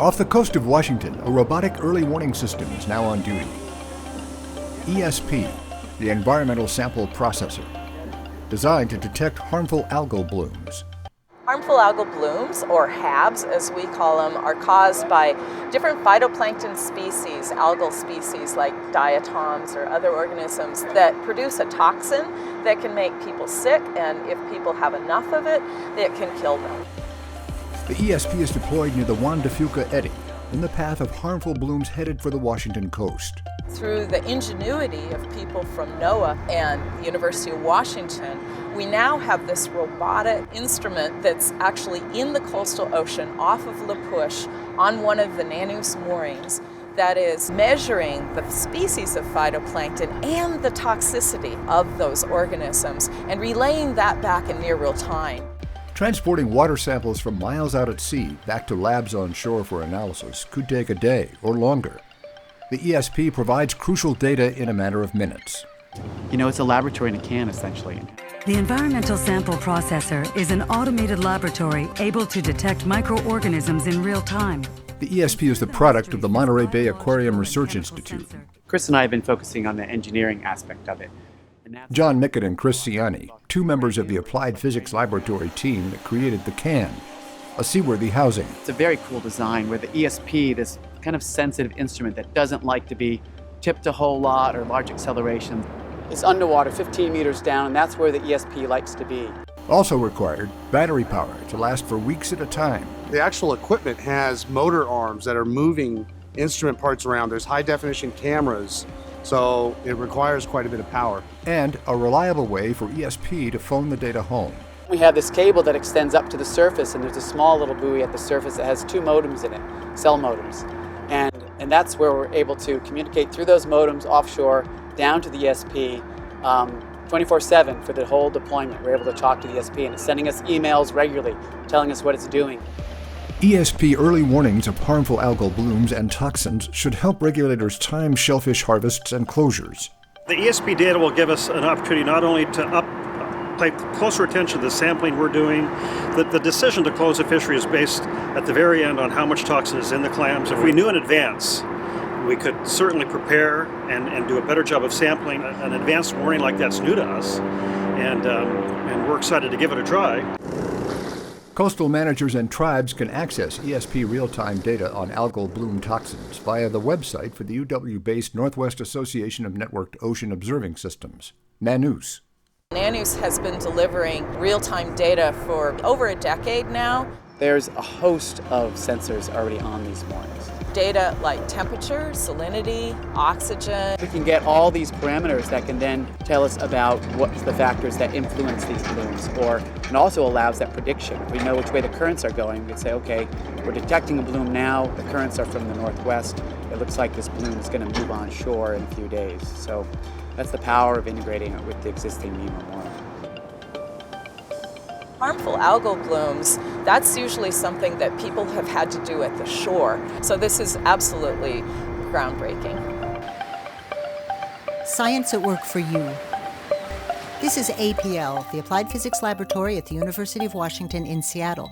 Off the coast of Washington, a robotic early warning system is now on duty. ESP, the Environmental Sample Processor, designed to detect harmful algal blooms. Harmful algal blooms, or HABs as we call them, are caused by different phytoplankton species, algal species like diatoms or other organisms that produce a toxin that can make people sick, and if people have enough of it, it can kill them. The ESP is deployed near the Juan de Fuca eddy, in the path of harmful blooms headed for the Washington coast. Through the ingenuity of people from NOAA and the University of Washington, we now have this robotic instrument that's actually in the coastal ocean off of La Push on one of the NANOOS moorings that is measuring the species of phytoplankton and the toxicity of those organisms and relaying that back in near real time. Transporting water samples from miles out at sea back to labs on shore for analysis could take a day or longer. The ESP provides crucial data in a matter of minutes. You know, it's a laboratory in a can, essentially. The Environmental Sample Processor is an automated laboratory able to detect microorganisms in real time. The ESP is the product of the Monterey Bay Aquarium Research Institute. Chris and I have been focusing on the engineering aspect of it. John Mickett and Chris Ciani, two members of the Applied Physics Laboratory team that created the CAN, a seaworthy housing. It's a very cool design where the ESP, this kind of sensitive instrument that doesn't like to be tipped a whole lot or large acceleration, is underwater 15 meters down, and that's where the ESP likes to be. Also required battery power to last for weeks at a time. The actual equipment has motor arms that are moving instrument parts around. There's high definition cameras, so it requires quite a bit of power. And a reliable way for ESP to phone the data home. We have this cable that extends up to the surface, and there's a small little buoy at the surface that has two modems in it, cell modems. And that's where we're able to communicate through those modems offshore down to the ESP 24/7 for the whole deployment. We're able to talk to the ESP, and it's sending us emails regularly telling us what it's doing. ESP early warnings of harmful algal blooms and toxins should help regulators time shellfish harvests and closures. The ESP data will give us an opportunity not only to pay closer attention to the sampling we're doing. The decision to close a fishery is based at the very end on how much toxin is in the clams. If we knew in advance, we could certainly prepare and do a better job of sampling. An advanced warning like that's new to us, and we're excited to give it a try. Coastal managers and tribes can access ESP real-time data on algal bloom toxins via the website for the UW-based Northwest Association of Networked Ocean Observing Systems, NANOOS. NANOOS has been delivering real-time data for over a decade now. There's a host of sensors already on these moorings. Data like temperature, salinity, oxygen. We can get all these parameters that can then tell us about what's the factors that influence these blooms, and also allows that prediction. If we know which way the currents are going, we can say, okay, we're detecting a bloom now, the currents are from the northwest, it looks like this bloom is going to move on shore in a few days. So that's the power of integrating it with the existing NEMO mooring. Harmful algal blooms, that's usually something that people have had to do at the shore. So this is absolutely groundbreaking. Science at work for you. This is APL, the Applied Physics Laboratory at the University of Washington in Seattle.